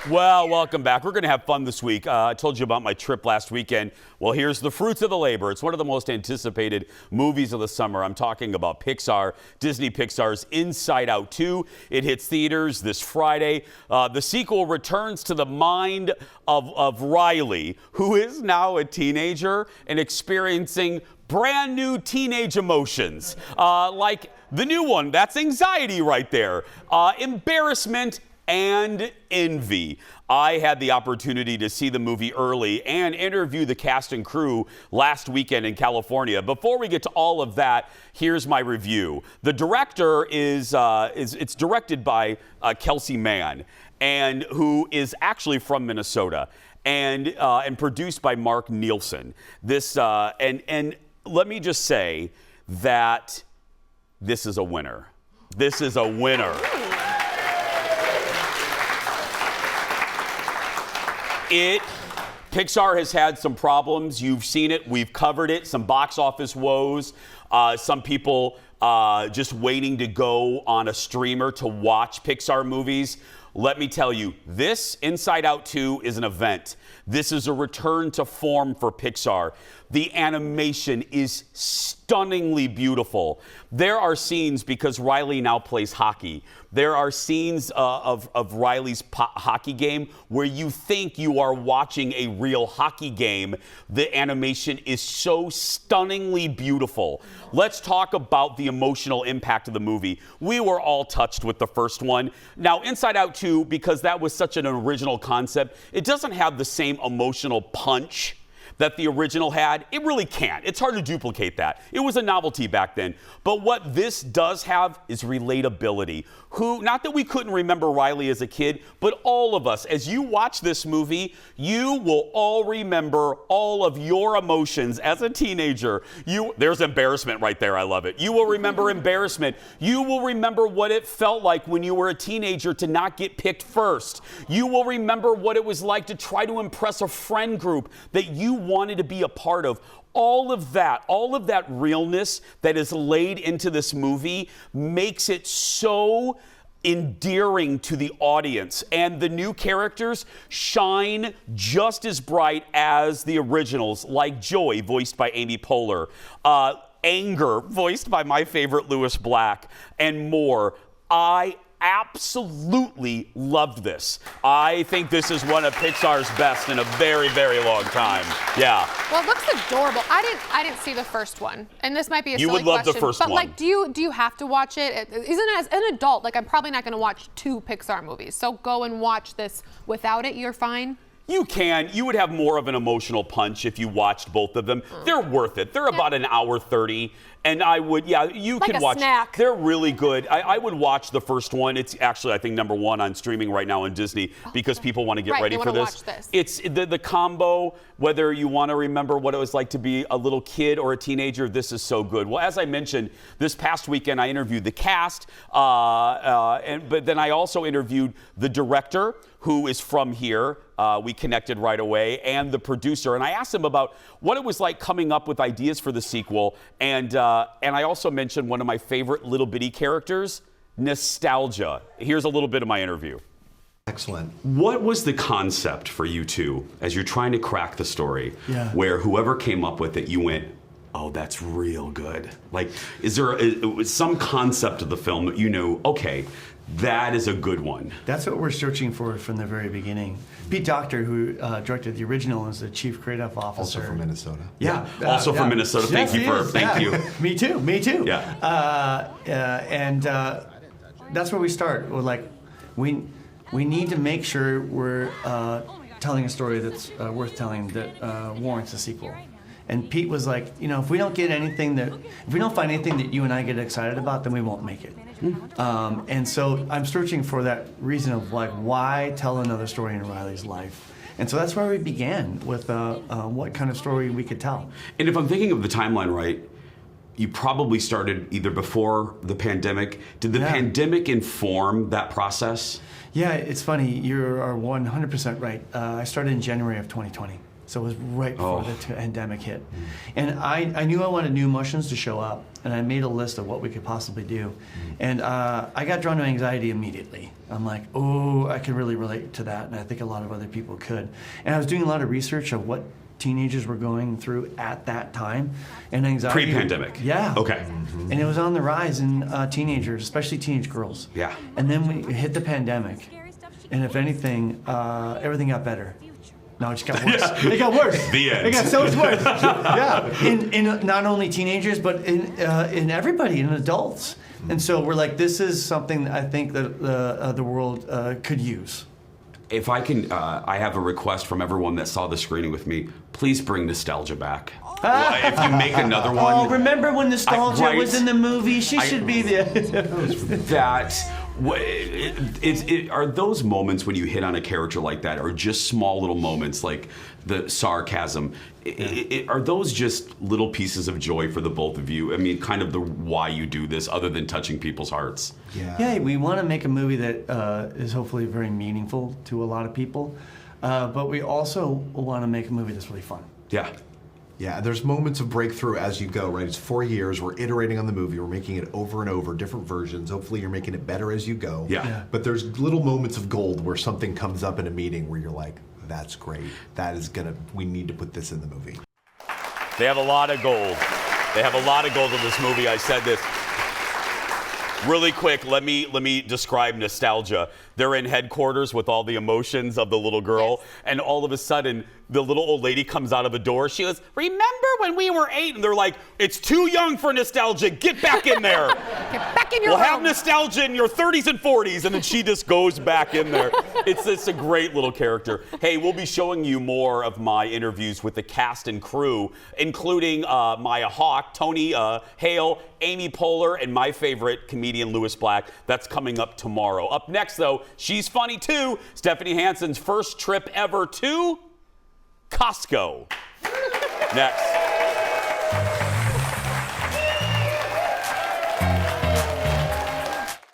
Well, welcome back. We're going to have fun this week. I told you about my trip last weekend. Well, here's the fruits of the labor. It's one of the most anticipated movies of the summer. I'm talking about Pixar, Disney Pixar's Inside Out 2. It hits theaters this Friday. The sequel returns to the mind of Riley, who is now a teenager and experiencing brand new teenage emotions. Like the new one, that's anxiety right there. Embarrassment and envy. I had the opportunity to see the movie early and interview the cast and crew last weekend in California. Before we get to all of that, here's my review. The director it's directed by Kelsey Mann, and who is actually from Minnesota, and produced by Mark Nielsen. And let me just say that this is a winner. This is a winner. Pixar has had some problems. You've seen it. We've covered it. Some box office woes. Some people just waiting to go on a streamer to watch Pixar movies. Let me tell you, this Inside Out 2 is an event. This is a return to form for Pixar. The animation is stunningly beautiful. There are scenes, because Riley now plays hockey, there are scenes of Riley's hockey game where you think you are watching a real hockey game. The animation is so stunningly beautiful. Let's talk about the emotional impact of the movie. We were all touched with the first one. Now, Inside Out 2, because that was such an original concept, it doesn't have the same emotional punch that the original had. It really can't. It's hard to duplicate that. It was a novelty back then. But what this does have is relatability. Not that we couldn't remember Riley as a kid, but all of us, as you watch this movie, you will all remember all of your emotions as a teenager. There's embarrassment right there. I love it. You will remember embarrassment. You will remember what it felt like when you were a teenager to not get picked first. You will remember what it was like to try to impress a friend group that you wanted to be a part of. All of that realness that is laid into this movie makes it so endearing to the audience. And the new characters shine just as bright as the originals, like Joy, voiced by Amy Poehler, Anger, voiced by my favorite Lewis Black, and more. I absolutely loved this. I think this is one of Pixar's best in a very, very long time. Yeah. Well, it looks adorable. I didn't see the first one, and this might be a silly question. You would love the first one. But like, do you have to watch it? Isn't as an adult, like I'm probably not going to watch 2 Pixar movies. So go and watch this without it. You're fine. You can. You would have more of an emotional punch if you watched both of them. They're worth it. They're about an hour 30. And I would, you like can a watch. Snack. They're really good. I would watch the first one. It's actually, I think, #1 on streaming right now on Disney because people want to get ready for this. Watch this. It's the combo, whether you want to remember what it was like to be a little kid or a teenager, this is so good. Well, as I mentioned, this past weekend I interviewed the cast, but then I also interviewed the director, who is from here. We connected right away, and the producer. And I asked him about what it was like coming up with ideas for the sequel. And I also mentioned one of my favorite little bitty characters, Nostalgia. Here's a little bit of my interview. Excellent. What was the concept for you two as you're trying to crack the story? Yeah. Where whoever came up with it, you went, oh, that's real good. Like, is there some concept of the film that you know, okay, that is a good one? That's what we're searching for from the very beginning. Pete Docter, who directed the original, is the chief creative officer. Also from Minnesota. Yeah, from Minnesota. Thank you. Me too. Yeah. And that's where we start. We're like, we need to make sure we're telling a story that's worth telling, that warrants a sequel. And Pete was like, if we don't find anything that you and I get excited about, then we won't make it. And so I'm searching for that reason of like, why tell another story in Riley's life? And so that's where we began with what kind of story we could tell. And if I'm thinking of the timeline right, you probably started either before the pandemic. Did the pandemic inform that process? Yeah, it's funny. You are 100% right. I started in January of 2020. So it was right before the pandemic hit. And I knew I wanted new emotions to show up, and I made a list of what we could possibly do. And I got drawn to anxiety immediately. I'm like, oh, I can really relate to that, and I think a lot of other people could. And I was doing a lot of research of what teenagers were going through at that time, and anxiety. Pre-pandemic. Yeah. Okay. And it was on the rise in teenagers, especially teenage girls. Yeah. And then we hit the pandemic, and if anything, everything got better. No, it just got worse. It got worse. The end. It got so much worse. Yeah. In not only teenagers, but in everybody, in adults. And so we're like, this is something I think that the world could use. If I can, I have a request from everyone that saw the screening with me. Please bring nostalgia back. If you make another one. Oh, remember when nostalgia right. was in the movie? She should be there. Are those moments when you hit on a character like that, or just small little moments like the sarcasm? Are those just little pieces of joy for the both of you? I mean, kind of the why you do this, other than touching people's hearts. Yeah, we want to make a movie that is hopefully very meaningful to a lot of people, but we also want to make a movie that's really fun. Yeah. Yeah, there's moments of breakthrough as you go, right? It's 4 years, we're iterating on the movie, we're making it over and over, different versions. Hopefully you're making it better as you go. Yeah. But there's little moments of gold where something comes up in a meeting where you're like, that's great. We need to put this in the movie. They have a lot of gold. They have a lot of gold in this movie. I said this. Really quick, let me describe nostalgia. They're in headquarters with all the emotions of the little girl, and all of a sudden, the little old lady comes out of a door. She goes, "Remember when we were 8?" And they're like, "It's too young for nostalgia. Get back in there. Get back in your We'll room. have nostalgia in your 30s and 40s." And then she just goes back in there. It's a great little character. Hey, we'll be showing you more of my interviews with the cast and crew, including Maya Hawke, Tony Hale, Amy Poehler, and my favorite comedian, Lewis Black. That's coming up tomorrow. Up next, though, she's funny too. Stephanie Hansen's first trip ever to Costco. Next.